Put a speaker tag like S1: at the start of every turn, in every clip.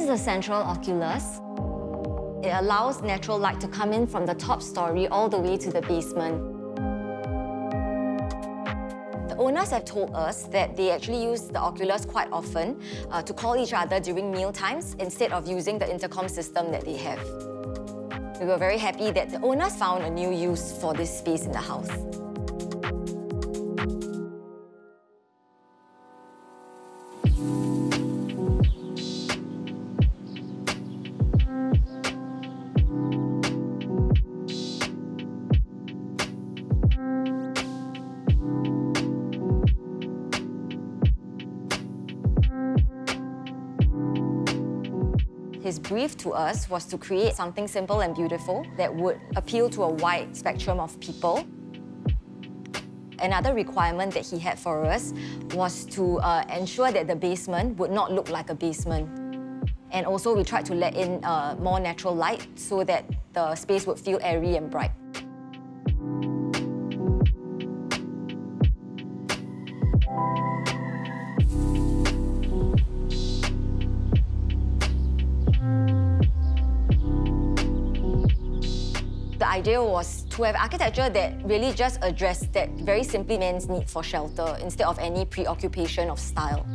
S1: is a central oculus. It allows natural light to come in from the top story all the way to the basement. The owners have told us that they actually use the Oculus quite often to call each other during meal times instead of using the intercom system that they have. We were very happy that the owners found a new use for this space in the house. His brief to us was to create something simple and beautiful that would appeal to a wide spectrum of people. Another requirement that he had for us was to ensure that the basement would not look like a basement. And also we tried to let in more natural light so that the space would feel airy and bright. The idea was to have architecture that really just addressed that very simply man's need for shelter instead of any preoccupation of style.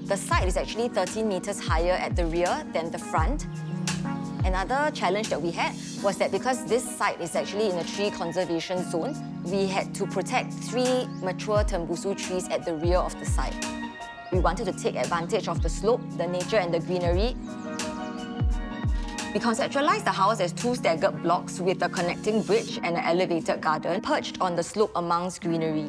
S1: The site is actually 13 meters higher at the rear than the front. Another challenge that we had was that because this site is actually in a tree conservation zone, we had to protect 3 mature Tembusu trees at the rear of the site. We wanted to take advantage of the slope, the nature and the greenery. We conceptualized the house as 2 staggered blocks with a connecting bridge and an elevated garden perched on the slope amongst greenery.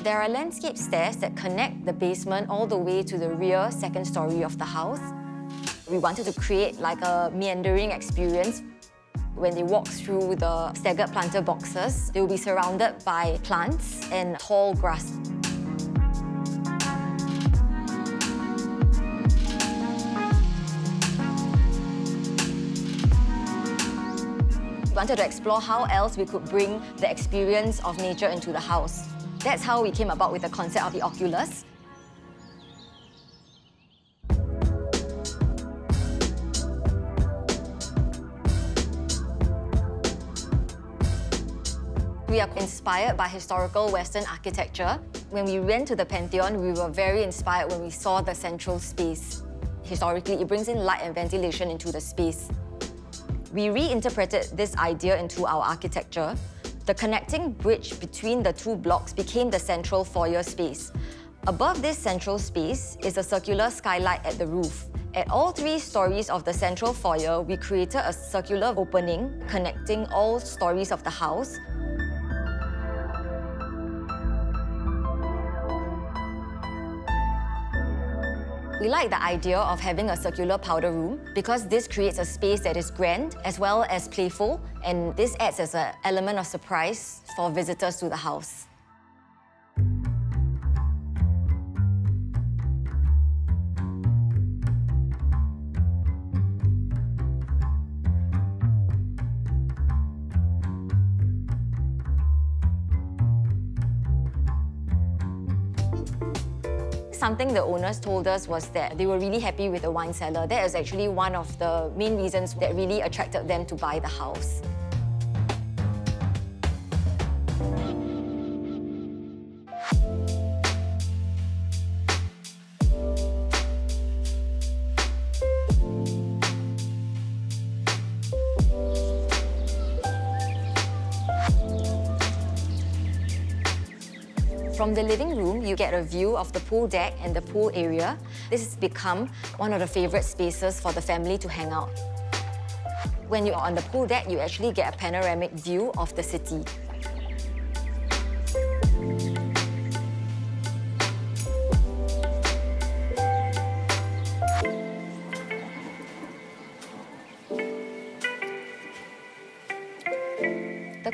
S1: There are landscape stairs that connect the basement all the way to the rear 2nd story of the house. We wanted to create like a meandering experience. When they walk through the staggered planter boxes, they will be surrounded by plants and tall grass. We wanted to explore how else we could bring the experience of nature into the house. That's how we came about with the concept of the Oculus. We are inspired by historical Western architecture. When we went to the Pantheon, we were very inspired when we saw the central space. Historically, it brings in light and ventilation into the space. We reinterpreted this idea into our architecture. The connecting bridge between the 2 blocks became the central foyer space. Above this central space is a circular skylight at the roof. At all 3 stories of the central foyer, we created a circular opening connecting all stories of the house. We like the idea of having a circular powder room because this creates a space that is grand as well as playful, and this adds as an element of surprise for visitors to the house. Something the owners told us was that they were really happy with the wine cellar. That is actually one of the main reasons that really attracted them to buy the house. From the living room, you get a view of the pool deck and the pool area. This has become one of the favorite spaces for the family to hang out. When you're on the pool deck, you actually get a panoramic view of the city.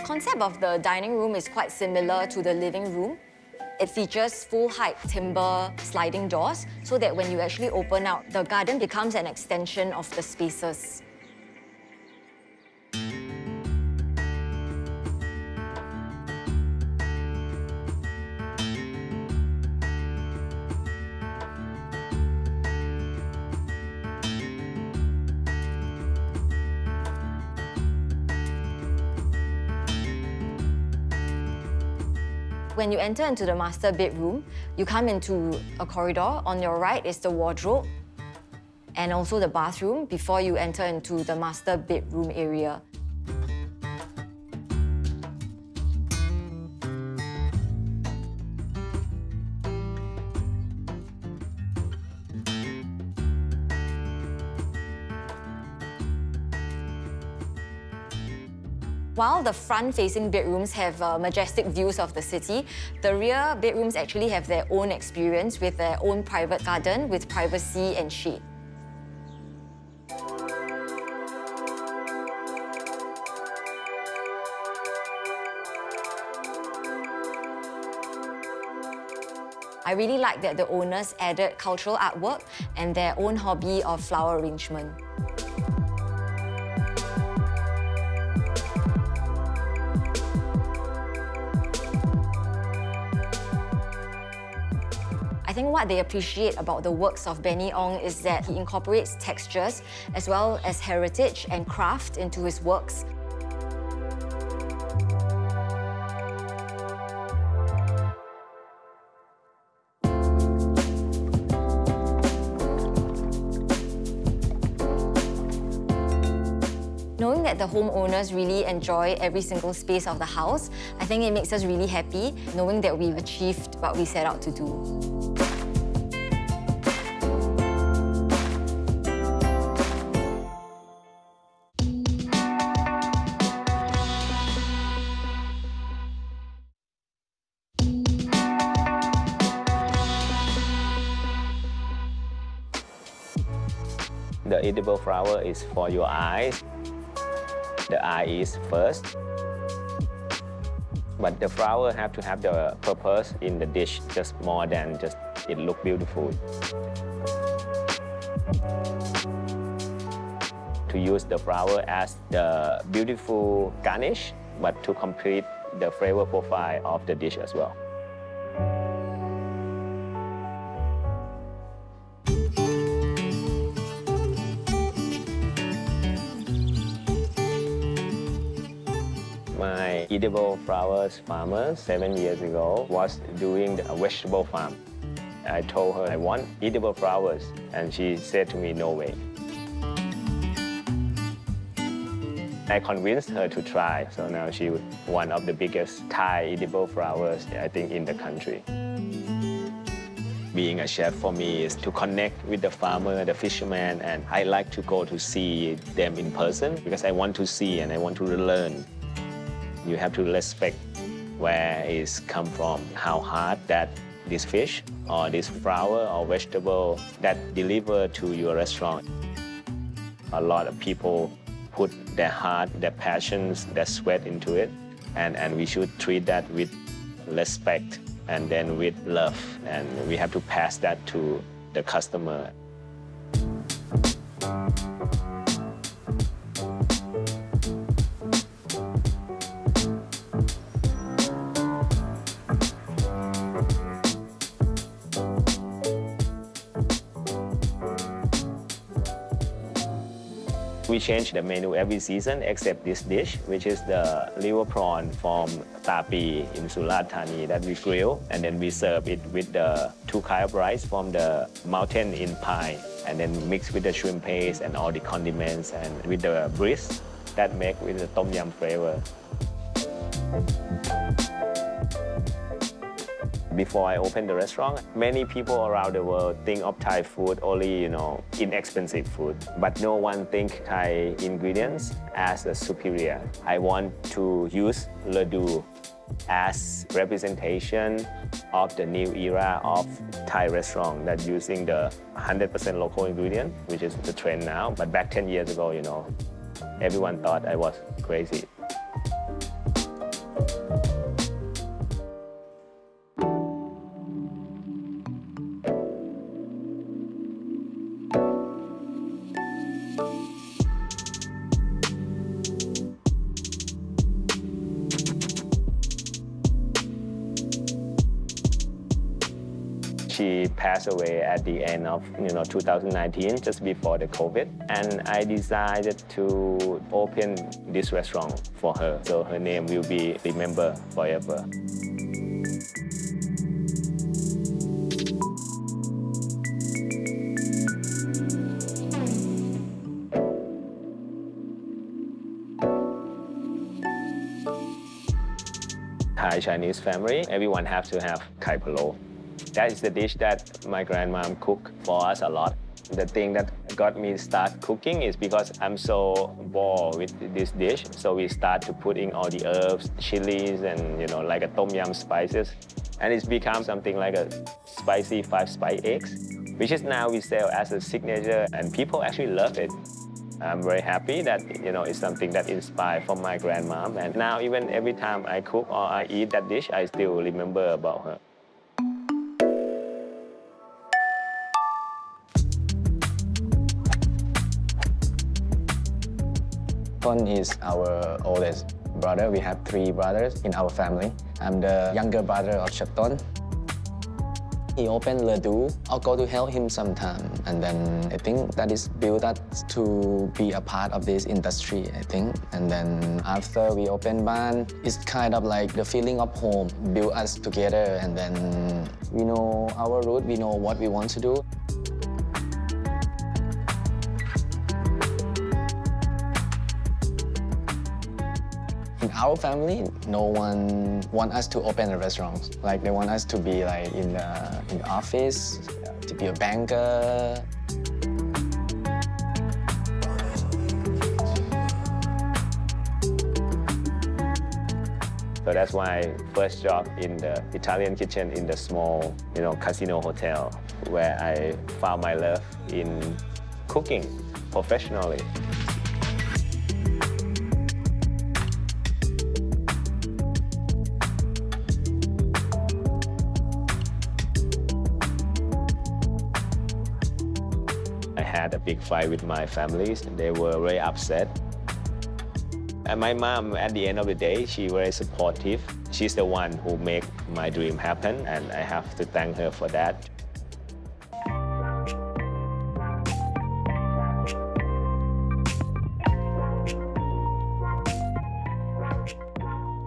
S1: concept of the dining room is quite similar to the living room. It features full-height timber sliding doors so that when you actually open out, the garden becomes an extension of the spaces. When you enter into the master bedroom, you come into a corridor. On your right is the wardrobe and also the bathroom before you enter into the master bedroom area. While the front-facing bedrooms have majestic views of the city, the rear bedrooms actually have their own experience with their own private garden with privacy and shade. I really like that the owners added cultural artwork and their own hobby of flower arrangement. I think what they appreciate about the works of Benny Ong is that he incorporates textures as well as heritage and craft into his works. Knowing that the homeowners really enjoy every single space of the house, I think it makes us really happy, knowing that we've achieved what we set out to do.
S2: The edible flower is for your eyes. The eye is first. But the flower have to have the purpose in the dish, just more than just it look beautiful. To use the flower as the beautiful garnish, but to complete the flavor profile of the dish as well. My edible flowers farmer 7 years ago was doing a vegetable farm. I told her I want edible flowers, and she said to me, no way. I convinced her to try, so now she's one of the biggest Thai edible flowers, I think, in the country. Being a chef for me is to connect with the farmer, the fisherman, and I like to go to see them in person because I want to see and I want to learn. You have to respect where it's come from, how hard that this fish or this flower or vegetable that deliver to your restaurant. A lot of people put their heart, their passions, their sweat into it, and we should treat that with respect and then with love, and we have to pass that to the customer. We change the menu every season except this dish, which is the liver prawn from Tapi in Surat Thani that we grill, and then we serve it with the 2 kinds of rice from the mountain in Pai, and then mix with the shrimp paste and all the condiments, and with the breast that make with the tom yum flavor. Before I opened the restaurant, many people around the world think of Thai food only, inexpensive food. But no one think Thai ingredients as a superior. I want to use laddu as representation of the new era of Thai restaurant that using the 100% local ingredient, which is the trend now. But back 10 years ago, everyone thought I was crazy. She passed away at the end of 2019, just before the COVID. And I decided to open this restaurant for her, so her name will be remembered forever. Thai Chinese family, everyone has to have kai palo. That is the dish that my grandmom cooked for us a lot. The thing that got me start cooking is because I'm so bored with this dish. So we start to put in all the herbs, chilies, and like a tom yum spices. And it's become something like a spicy 5-spice eggs, which is now we sell as a signature, and people actually love it. I'm very happy that it's something that inspired from my grandmom. And now even every time I cook or I eat that dish, I still remember about her.
S3: Ton is our oldest brother. We have 3 brothers in our family. I'm the younger brother of Chef Ton. He opened Le Do. I'll go to help him sometime. And then I think that is built us to be a part of this industry, I think. And then after we open Ban, it's kind of like the feeling of home, build us together. And then we know our root, we know what we want to do. In our family, no one want us to open a restaurant. Like they want us to be like in the office, to be a banker.
S2: So that's my first job in the Italian kitchen in the small, casino hotel, where I found my love in cooking professionally. I had a big fight with my families. They were very upset. And my mom, at the end of the day, she's very supportive. She's the one who made my dream happen, and I have to thank her for that.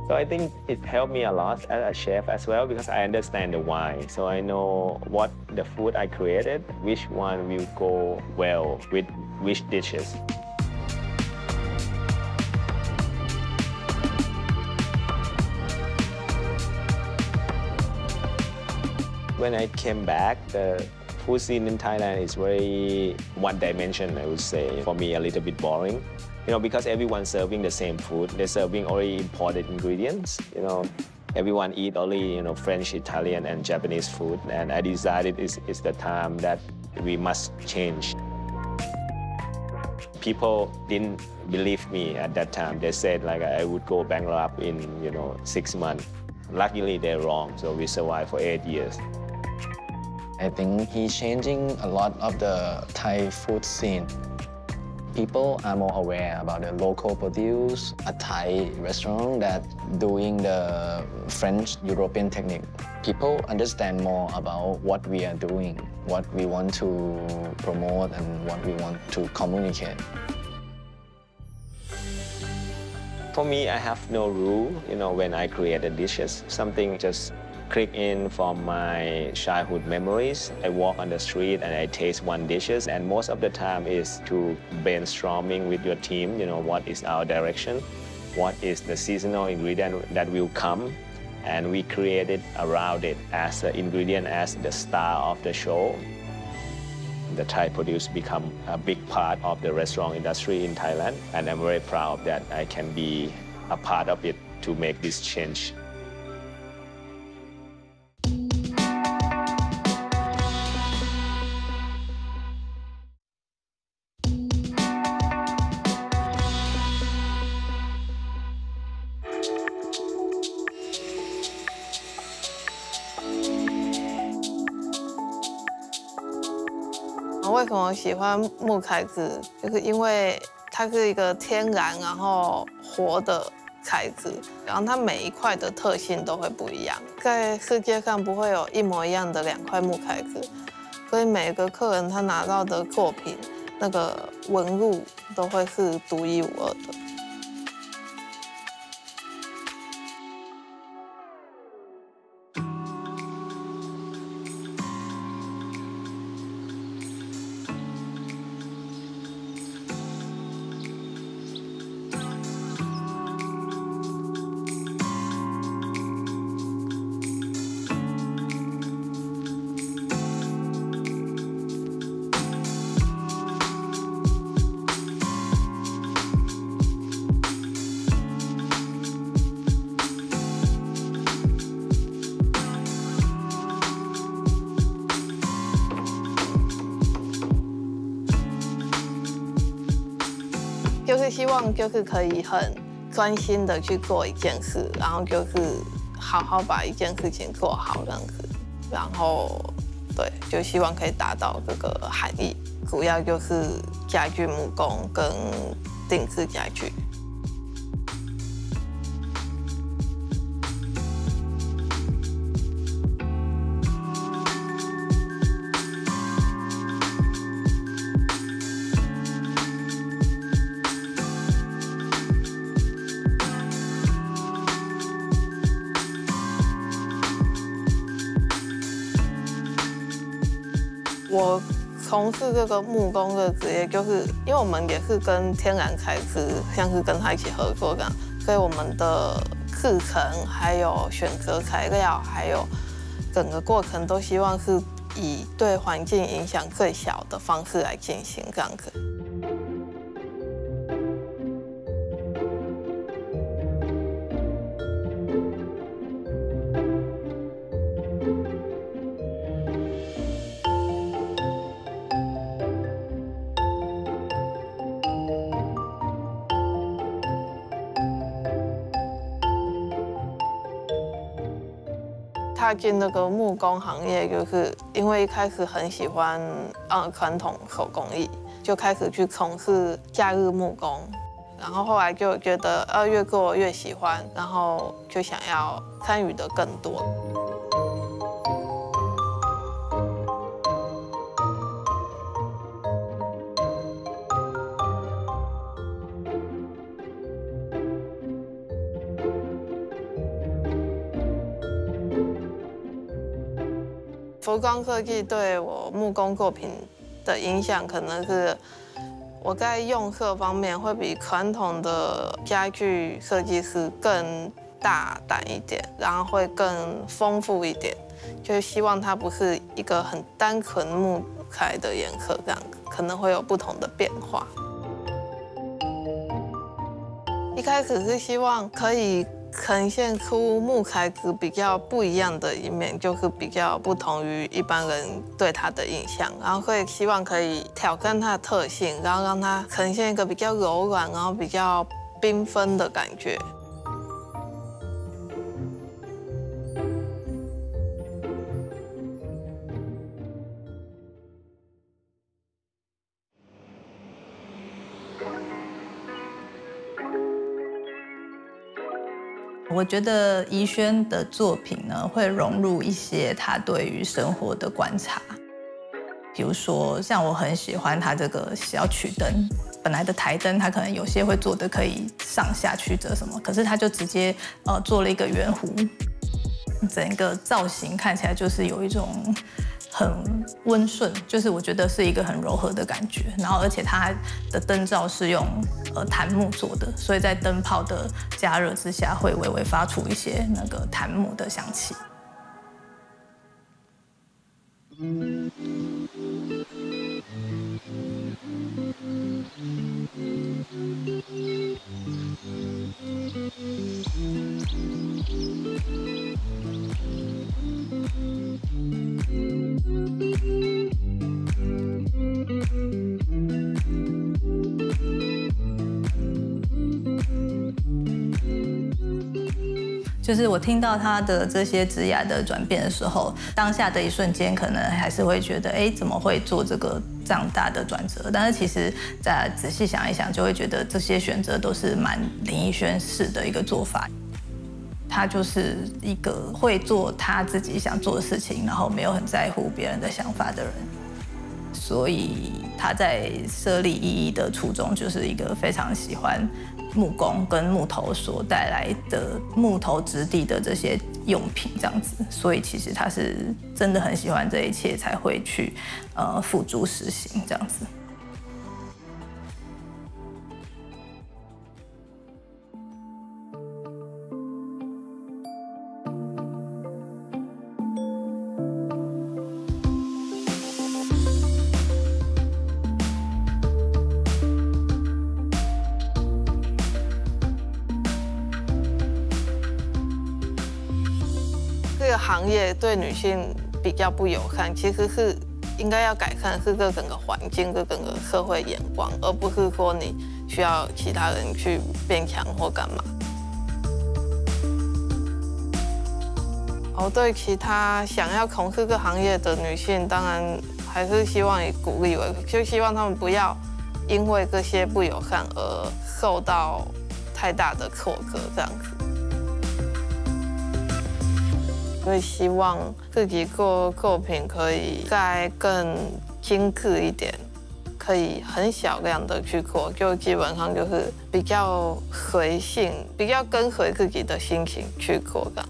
S2: So I think it helped me a lot as a chef as well, because I understand the why. So I know what the food I created, which one will go well with which dishes. When I came back, the food scene in Thailand is very one-dimensional, I would say. For me, a little bit boring. Because everyone's serving the same food. They're serving already imported ingredients. Everyone eat only, French, Italian, and Japanese food. And I decided it's the time that we must change. People didn't believe me at that time. They said like I would go bankrupt in, 6 months. Luckily, they're wrong, so we survived for 8 years.
S3: I think he's changing a lot of the Thai food scene. People are more aware about the local produce, a Thai restaurant that doing the French European technique. People understand more about what we are doing, what we want to promote, and what we want to communicate.
S2: For me, I have no rule, when I create the dishes. Something just click in from my childhood memories. I walk on the street and I taste one dishes, and most of the time is to brainstorming with your team, what is our direction, what is the seasonal ingredient that will come, and we create it around it as an ingredient, as the star of the show. The Thai produce become a big part of the restaurant industry in Thailand, and I'm very proud that I can be a part of it to make this change.
S4: 为什么喜欢木材质？就是因为它是一个天然然后活的材质，然后它每一块的特性都会不一样。在世界上不会有一模一样的2块木材质，所以每个客人他拿到的作品，那个纹路都会是独一无二的。就是希望就是可以很专心的去做一件事，然后就是好好把一件事情做好这样子，然后对，就希望可以达到这个含义。主要就是家具木工跟定制家具。我从事这个木工的职业，就是因为我们也是跟天然材质，像是跟他一起合作这样，所以我们的制程还有选择材料，还有整个过程都希望是以对环境影响最小的方式来进行这样子。踏进那个木工行业，就是因为一开始很喜欢传统手工艺，就开始去从事假日木工，然后后来就觉得越做越喜欢，然后就想要参与的更多。服装设计对我木工作品的影响，可能是我在用色方面会比传统的家具设计师更大胆一点，然后会更丰富一点，就是希望它不是一个很单纯木材的颜色，这样可能会有不同的变化。一开始是希望可以呈现出木材质比较不一样的一面，就是比较不同于一般人对它的印象，然后会希望可以挑战它的特性，然后让它呈现一个比较柔软，然后比较缤纷的感觉。
S5: 我觉得宜轩的作品呢，会融入一些他对于生活的观察，比如说像我很喜欢他这个小曲灯，本来的台灯他可能有些会做的可以上下曲折什么，可是他就直接做了一个圆弧，整个造型看起来就是有一种很温顺，就是我觉得是一个很柔和的感觉。然后而且它的灯罩是用檀木做的，所以在灯泡的加热之下，会微微发出一些那个檀木的香气。就是我听到他的这些职涯的转变的时候，当下的一瞬间，可能还是会觉得，哎，怎么会做这个这样大的转折。但是其实再仔细想一想，就会觉得这些选择都是蛮林宜轩式的一个做法。他就是一个会做他自己想做的事情，然后没有很在乎别人的想法的人。所以他在设立111的初衷，就是一个非常喜欢木工跟木头所带来的木头质地的这些用品这样子。所以其实他是真的很喜欢这一切，才会去付诸实行这样子。
S4: 这个行业对女性比较不友善，其实是应该要改善是这整个环境、这整个社会眼光，而不是说你需要其他人去变强或干嘛。对其他想要从事这个行业的女性，当然还是希望以鼓励为，就希望她们不要因为这些不友善而受到太大的挫折，这样子。会希望自己做作品可以再更精致一点，可以很小量的去做，就基本上就是比较随性，比较跟随自己的心情去做这样。